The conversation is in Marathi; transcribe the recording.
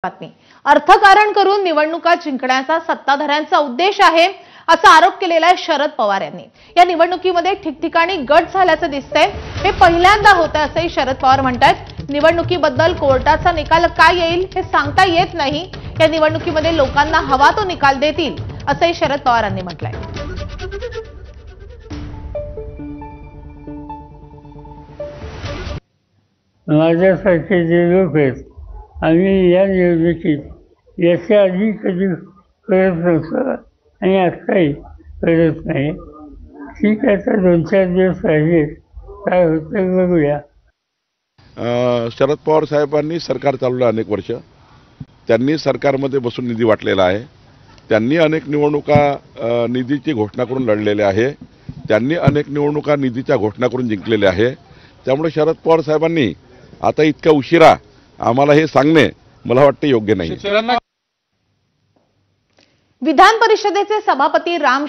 बातमी अर्थकारण करून निवडणुका जिंकण्याचा सत्ताधाऱ्यांचा उद्देश आहे असा आरोप केलेला आहे शरद पवार यांनी। या निवडणुकीमध्ये ठिकठिकाणी गट झाल्याचं दिसतंय, हे पहिल्यांदा होतं असंही शरद पवार म्हणतात। निवडणुकीबद्दल कोर्टाचा निकाल काय येईल हे सांगता येत नाही, या निवडणुकीमध्ये लोकांना हवा तो निकाल देतील असंही शरद पवारांनी म्हटलंय। माझ्यासारखे जे लोक आहेत आम्ही या निवडणुकीत याच्या आधी कधी करत नव्हतं आणि आत्ताही करत नाही। ठीक आहे, तर 2-4 दिवस राहिलेत, काय होतं बघूया। शरद पवार साहेबांनी सरकार चालवलं अनेक वर्ष, त्यांनी सरकारमध्ये बसून निधी वाटलेला आहे, त्यांनी अनेक निवडणुका निधीची घोषणा करून लढलेल्या आहे, त्यांनी अनेक निवडणुका निधीच्या घोषणा करून जिंकलेल्या आहे। त्यामुळे शरद पवार साहेबांनी आता इतक्या उशिरा आम्हाला हे सांगणे मला वाटते योग्य नाही। विधान परिषदेचे सभापती राम